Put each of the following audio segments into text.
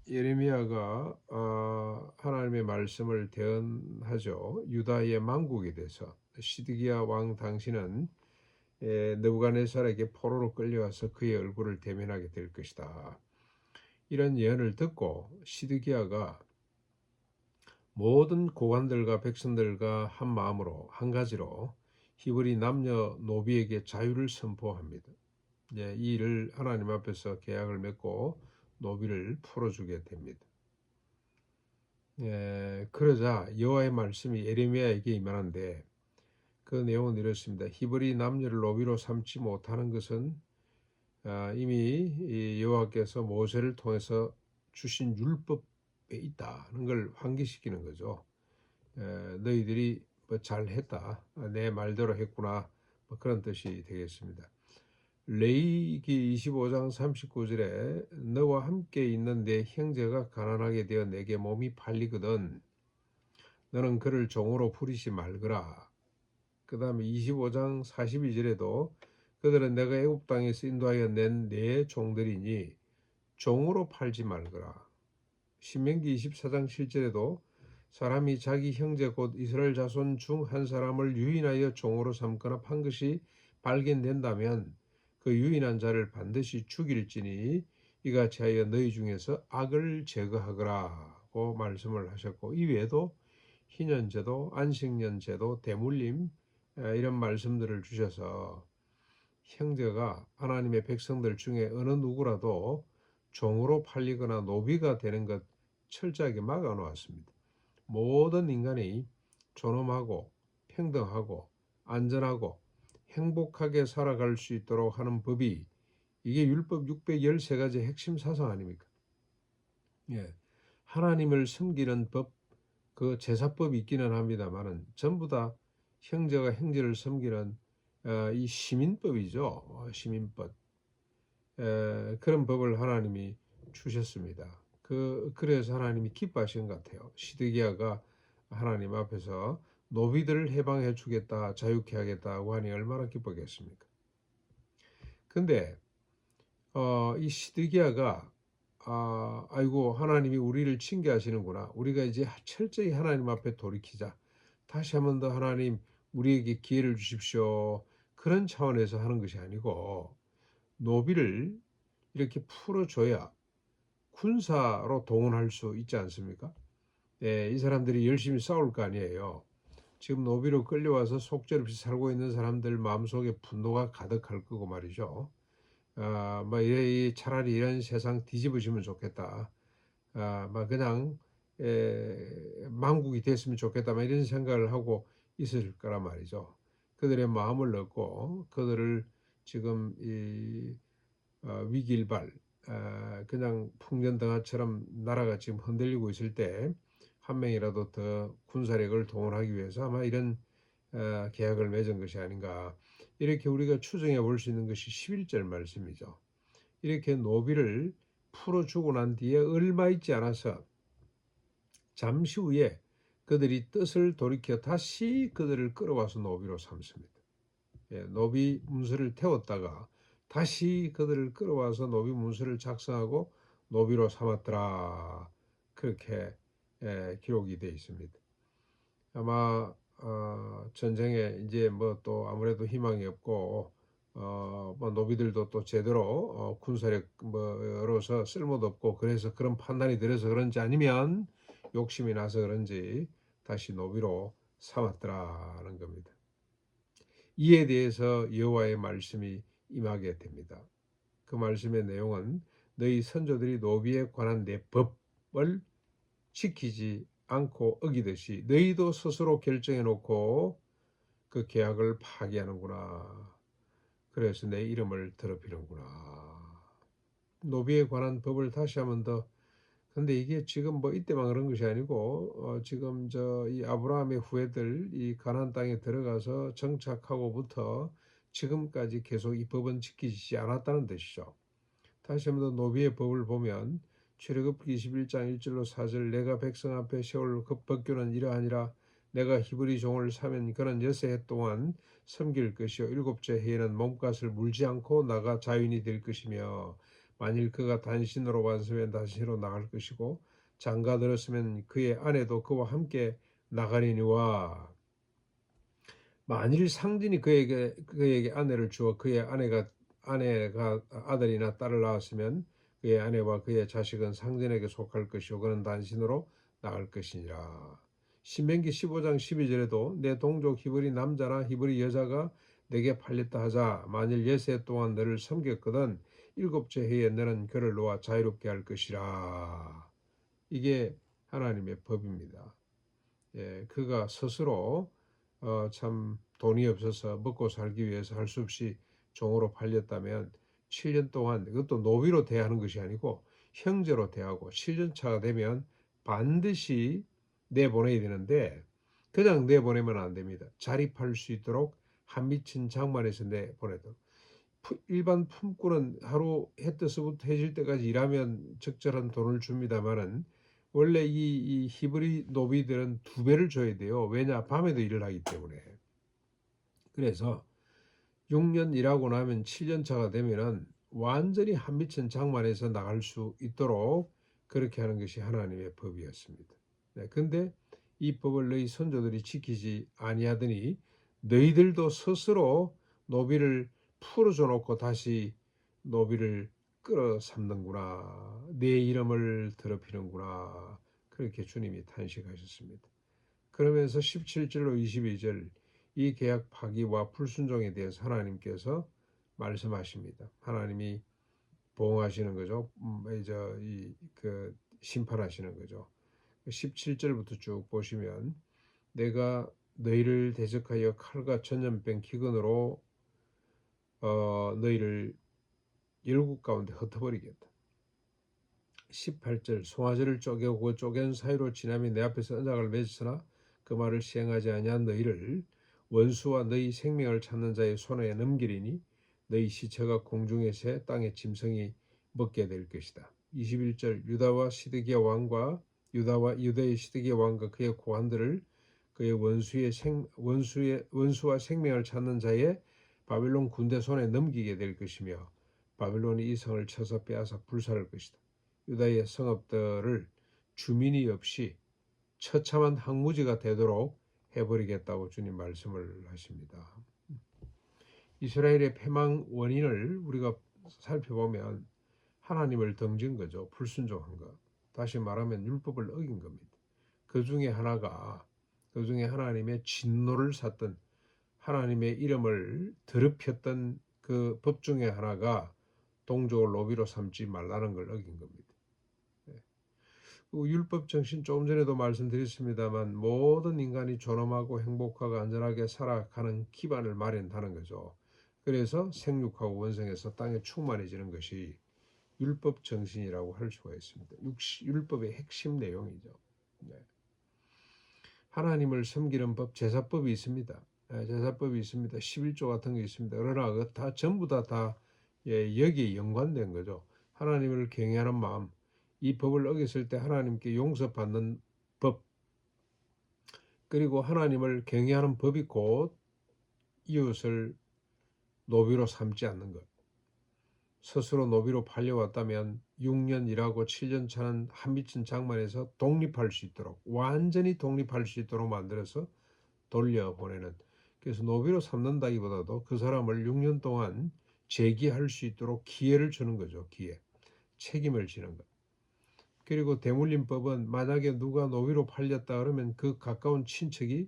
예레미야가 하나님의 말씀을 대언하죠. 유다의 망국에 대해서 시드기야 왕 당신은 느부갓네살에게 포로로 끌려와서 그의 얼굴을 대면하게 될 것이다. 이런 예언을 듣고 시드기야가 모든 고관들과 백성들과 한 마음으로 한 가지로 히브리 남녀 노비에게 자유를 선포합니다. 이 일을 하나님 앞에서 계약을 맺고 노비를 풀어주게 됩니다. 그러자 여호와의 말씀이 예레미야에게 임하는데 그 내용은 이렇습니다. 히브리 남녀를 노비로 삼지 못하는 것은 이미 여호와께서 모세를 통해서 주신 율법에 있다는 걸 환기시키는 거죠. 너희들이 뭐 잘했다, 내 말대로 했구나, 뭐 그런 뜻이 되겠습니다. 레위기 25장 39절에 너와 함께 있는 내 형제가 가난하게 되어 내게 몸이 팔리거든 너는 그를 종으로 부리지 말거라. 그 다음에 25장 42절에도 그들은 내가 애굽 땅에서 인도하여 낸 내 종들이니 종으로 팔지 말거라. 신명기 24장 7절에도 사람이 자기 형제 곧 이스라엘 자손 중 한 사람을 유인하여 종으로 삼거나 판 것이 발견된다면 그 유인한 자를 반드시 죽일지니 이같이 하여 너희 중에서 악을 제거하거라고 말씀을 하셨고, 이외에도 희년제도, 안식년제도, 대물림 이런 말씀들을 주셔서 형제가 하나님의 백성들 중에 어느 누구라도 종으로 팔리거나 노비가 되는 것 철저하게 막아 놓았습니다. 모든 인간이 존엄하고 평등하고 안전하고 행복하게 살아갈 수 있도록 하는 법이, 이게 율법 613가지 핵심 사상 아닙니까? 하나님을 섬기는 법, 그 제사법이 있기는 합니다만은 전부 다 형제가 형제를 섬기는 이 시민법이죠. 시민법. 그런 법을 하나님이 주셨습니다. 그래서 하나님이 기뻐하신 것 같아요. 시드기야가 하나님 앞에서 노비들을 해방해 주겠다, 자유케 하겠다고 하니 얼마나 기쁘겠습니까? 근데 이 시드기야가 아이고 하나님이 우리를 징계하시는구나. 우리가 이제 철저히 하나님 앞에 돌이키자. 다시 한 번 더 하나님 우리에게 기회를 주십시오. 그런 차원에서 하는 것이 아니고 노비를 이렇게 풀어줘야 군사로 동원할 수 있지 않습니까? 이 사람들이 열심히 싸울 거 아니에요. 지금 노비로 끌려와서 속절없이 살고 있는 사람들 마음속에 분노가 가득할 거고 말이죠. 뭐 차라리 이런 세상 뒤집어지면 좋겠다. 막 그냥 망국이 됐으면 좋겠다. 막 이런 생각을 하고 있을 거란 말이죠. 그들의 마음을 얻고 그들을 지금 위기일발, 그냥 풍년등화처럼 나라가 지금 흔들리고 있을 때 한 명이라도 더 군사력을 동원하기 위해서 아마 이런 계약을 맺은 것이 아닌가, 이렇게 우리가 추정해 볼 수 있는 것이 11절 말씀이죠. 이렇게 노비를 풀어주고 난 뒤에 얼마 있지 않아서 잠시 후에 그들이 뜻을 돌이켜 다시 그들을 끌어와서 노비로 삼습니다. 노비 문서를 태웠다가 다시 그들을 끌어와서 노비 문서를 작성하고 노비로 삼았더라. 그렇게 기록이 되어 있습니다. 아마 전쟁에 이제 뭐 또 아무래도 희망이 없고 뭐 노비들도 또 제대로 군사력 뭐로서 쓸모도 없고, 그래서 그런 판단이 들어서 그런지 아니면 욕심이 나서 그런지 다시 노비로 삼았더라는 겁니다. 이에 대해서 여호와의 말씀이 임하게 됩니다. 그 말씀의 내용은 너희 선조들이 노비에 관한 내 법을 지키지 않고 어기듯이 너희도 스스로 결정해 놓고 그 계약을 파기하는구나. 그래서 내 이름을 더럽히는구나. 노비에 관한 법을 다시 한번 더. 근데 이게 지금 뭐 이때만 그런 것이 아니고 지금 이 아브라함의 후예들 이 가나안 땅에 들어가서 정착하고부터 지금까지 계속 이 법은 지키지 않았다는 뜻이죠. 다시 한번 더 노비의 법을 보면 출애굽기 21장 1절로 4절, 내가 백성 앞에 세울 그 법규는 이러하니라. 내가 히브리 종을 사면 그는 6해 동안 섬길 것이요 7째 해에는 몸값을 물지 않고 나가 자유인이 될 것이며 만일 그가 단신으로 왔으면 단신으로 나갈 것이고 장가 들었으면 그의 아내도 그와 함께 나가리니와 만일 상진이 그에게 아내를 주어 그의 아내가 아들이나 딸을 낳았으면 그의 아내와 그의 자식은 상진에게 속할 것이요 그는 단신으로 나갈 것이니라. 신명기 15장 12절에도 내 동족 히브리 남자나 히브리 여자가 내게 팔렸다 하자 만일 예세 동안 너를 섬겼거든 일곱째 해에 너는 그를 놓아 자유롭게 할 것이라. 이게 하나님의 법입니다. 예, 그가 스스로 참 돈이 없어서 먹고 살기 위해서 할 수 없이 종으로 팔렸다면 7년 동안 그것도 노비로 대하는 것이 아니고 형제로 대하고 7년 차가 되면 반드시 내보내야 되는데 그냥 내보내면 안 됩니다. 자립할 수 있도록 한 미친 장만에서 내보내도록. 일반 품꾼은 하루 해 뜨서부터 해질 때까지 일하면 적절한 돈을 줍니다만은 원래 이 히브리 노비들은 2배를 줘야 돼요. 왜냐? 밤에도 일을 하기 때문에. 그래서 6년 일하고 나면 7년 차가 되면은 완전히 한미천 장만해서 나갈 수 있도록 그렇게 하는 것이 하나님의 법이었습니다. 네, 근데 이 법을 너희 선조들이 지키지 아니하더니 너희들도 스스로 노비를 풀어줘 놓고 다시 노비를 끌어삼는구나. 내 이름을 더럽히는구나. 그렇게 주님이 탄식하셨습니다. 그러면서 17절로 22절 이 계약 파기와 불순종에 대해서 하나님께서 말씀하십니다. 하나님이 보응하시는 거죠. 심판하시는 거죠. 17절부터 쭉 보시면 내가 너희를 대적하여 칼과 전염병 기근으로 너희를 열국 가운데 흩어버리겠다. 18절 송아지를 쪼개고 그 쪼갠 사이로 지나며 내 앞에서 언약을 맺으나 그 말을 시행하지 아니한 너희를 원수와 너희 생명을 찾는 자의 손에 넘기리니 너희 시체가 공중에 새 땅의 짐승이 먹게 될 것이다. 21절 유다와 유다의 시드기야 왕과 그의 고관들을 그의 원수와 생명을 찾는 자의 바빌론 군대 손에 넘기게 될 것이며 바빌론이 이 성을 쳐서 빼앗아 불살할 것이다. 유다의 성읍들을 주민이 없이 처참한 황무지가 되도록 해버리겠다고 주님 말씀을 하십니다. 이스라엘의 패망 원인을 우리가 살펴보면 하나님을 등진 거죠. 불순종한 것. 다시 말하면 율법을 어긴 겁니다. 그 중에 하나님의 진노를 샀던 하나님의 이름을 더럽혔던 그 법 중에 하나가 동족을 노비로 삼지 말라는 걸 어긴 겁니다. 율법 정신 조금 전에도 말씀드렸습니다만 모든 인간이 존엄하고 행복하고 안전하게 살아가는 기반을 마련하는 거죠. 그래서 생육하고 원성해서 땅에 충만해지는 것이 율법 정신이라고 할 수가 있습니다. 율법의 핵심 내용이죠. 네. 하나님을 섬기는 법, 제사법이 있습니다. 제사법이 있습니다. 11조 같은 게 있습니다. 그러나 다 전부 다 여기에 연관된 거죠. 하나님을 경외하는 마음, 이 법을 어겼을 때 하나님께 용서받는 법, 그리고 하나님을 경외하는 법이 곧 이웃을 노비로 삼지 않는 것. 스스로 노비로 팔려왔다면 6년 일하고 7년 차는 한미친 장만에서 독립할 수 있도록 완전히 독립할 수 있도록 만들어서 돌려보내는, 그래서 노비로 삼는다기보다도 그 사람을 6년 동안 재기할 수 있도록 기회를 주는 거죠. 기회, 책임을 지는 것. 그리고 대물림법은 만약에 누가 노비로 팔렸다 그러면 그 가까운 친척이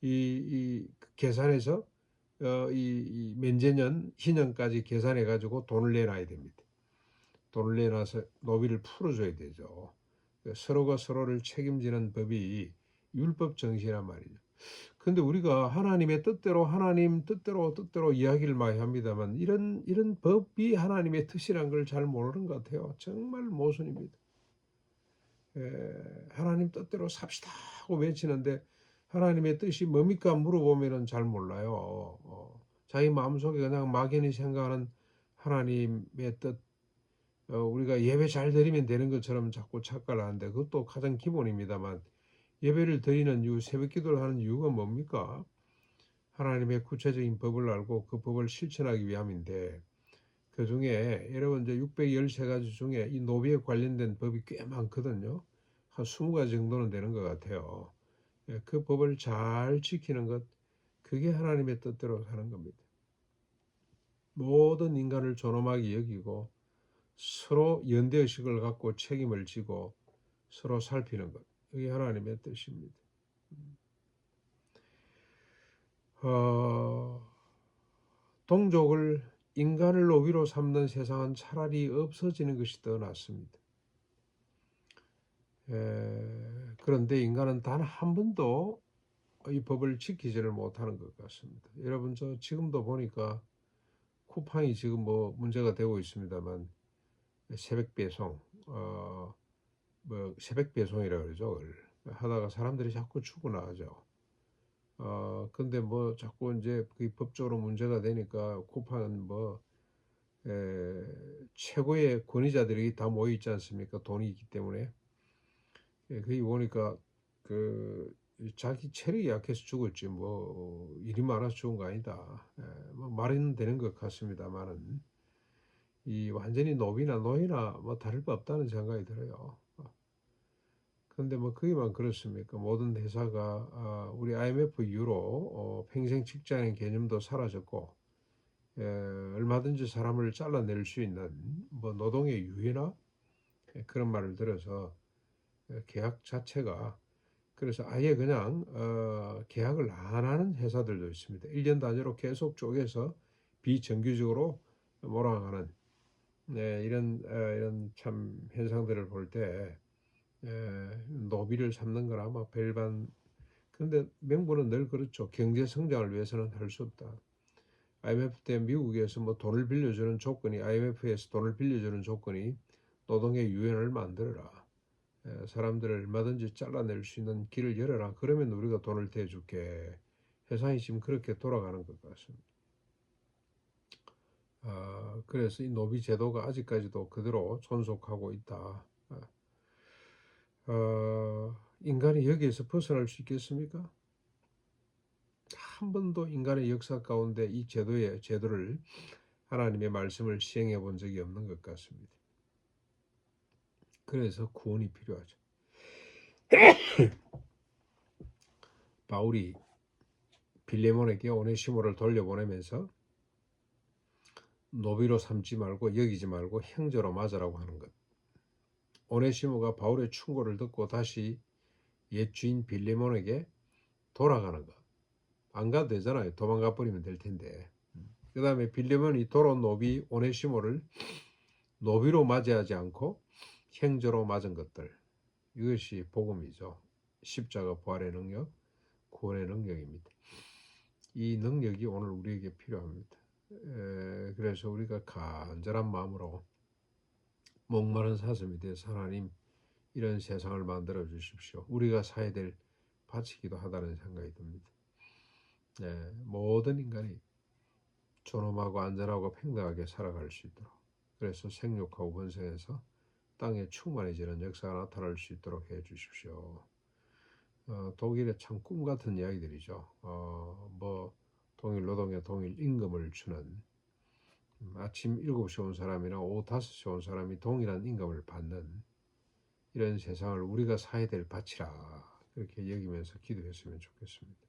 이 계산해서 이 면제년 희년까지 계산해 가지고 돈을 내놔야 됩니다. 돈을 내놔서 노비를 풀어줘야 되죠. 서로가 서로를 책임지는 법이 율법 정신이란 말이죠. 근데 우리가 하나님의 뜻대로 하나님 뜻대로 이야기를 많이 합니다만 이런 법이 하나님의 뜻이란 걸 잘 모르는 것 같아요. 정말 모순입니다. 하나님 뜻대로 삽시다 하고 외치는데 하나님의 뜻이 뭡니까 물어보면은 잘 몰라요. 자기 마음속에 그냥 막연히 생각하는 하나님의 뜻, 우리가 예배 잘 드리면 되는 것처럼 자꾸 착각을 하는데 그것도 가장 기본입니다만 예배를 드리는 이유, 새벽 기도를 하는 이유가 뭡니까? 하나님의 구체적인 법을 알고 그 법을 실천하기 위함인데 그중에 여러분 이제 613가지 중에 이 노비에 관련된 법이 꽤 많거든요. 한 20가지 정도는 되는 것 같아요. 예, 그 법을 잘 지키는 것, 그게 하나님의 뜻대로 사는 겁니다. 모든 인간을 존엄하게 여기고 서로 연대의식을 갖고 책임을 지고 서로 살피는 것, 이게 하나님의 뜻입니다. 동족을 인간을 노비로 삼는 세상은 차라리 없어지는 것이 더 낫습니다. 그런데 인간은 단 한 번도 이 법을 지키지를 못하는 것 같습니다. 여러분, 저 지금도 보니까 쿠팡이 지금 뭐 문제가 되고 있습니다만, 새벽 배송, 뭐 새벽 배송이라 그러죠. 하다가 사람들이 자꾸 죽어나가죠. 근데 뭐 자꾸 이제 그 법적으로 문제가 되니까 쿠팡은 뭐 최고의 권위자들이 다 모여 있지 않습니까? 돈이 있기 때문에. 거기 보니까 그 자기 체력이 약해서 죽었지 뭐 일이 많아서 죽은 거 아니다. 뭐 말은 되는 것 같습니다만은 이 완전히 노비나 노예나 뭐 다를 바 없다는 생각이 들어요. 근데 뭐 그게만 그렇습니까? 모든 회사가 우리 IMF 이후로 평생 직장인 개념도 사라졌고 얼마든지 사람을 잘라낼 수 있는 뭐 노동의 유예나 그런 말을 들어서 계약 자체가 그래서 아예 그냥 계약을 안 하는 회사들도 있습니다. 1년 단위로 계속 쪼개서 비정규직으로 몰아가는 이런 참 현상들을 볼 때 노비를 삼는 거나 뭐 별반. 그런데 명분은 늘 그렇죠. 경제 성장을 위해서는 할 수 없다. IMF 때 미국에서 뭐 돈을 빌려주는 조건이 IMF에서 돈을 빌려주는 조건이 노동의 유연을 만들어라. 사람들을 얼마든지 잘라낼 수 있는 길을 열어라. 그러면 우리가 돈을 대줄게. 세상이 지금 그렇게 돌아가는 것 같습니다. 그래서 이 노비 제도가 아직까지도 그대로 존속하고 있다. 인간이 여기에서 벗어날 수 있겠습니까? 한 번도 인간의 역사 가운데 이 제도를 하나님의 말씀을 시행해 본 적이 없는 것 같습니다. 그래서 구원이 필요하죠. 바울이 빌레몬에게 오네시모를 돌려보내면서 노비로 삼지 말고 여기지 말고 형제로 맞으라고 하는 것. 오네시모가 바울의 충고를 듣고 다시 옛 주인 빌레몬에게 돌아가는 것. 안 가도 되잖아요. 도망가 버리면 될 텐데. 그 다음에 빌레몬이 돌아온 노비 오네시모를 노비로 맞이하지 않고 형제로 맞은 것들. 이것이 복음이죠. 십자가 부활의 능력, 구원의 능력입니다. 이 능력이 오늘 우리에게 필요합니다. 그래서 우리가 간절한 마음으로 목마른 사슴이 되어서 하나님 이런 세상을 만들어 주십시오. 우리가 사야 될 바치기도 하다는 생각이 듭니다. 모든 인간이 존엄하고 안전하고 평등하게 살아갈 수 있도록 그래서 생육하고 번성해서 땅에 충만해지는 역사가 나타날 수 있도록 해 주십시오. 독일의 참 꿈같은 이야기들이죠. 뭐 동일 노동에 동일 임금을 주는 아침 7시에 온 사람이나 오후 5시에 온 사람이 동일한 임금을 받는 이런 세상을 우리가 사야 될 밭이라 그렇게 여기면서 기도했으면 좋겠습니다.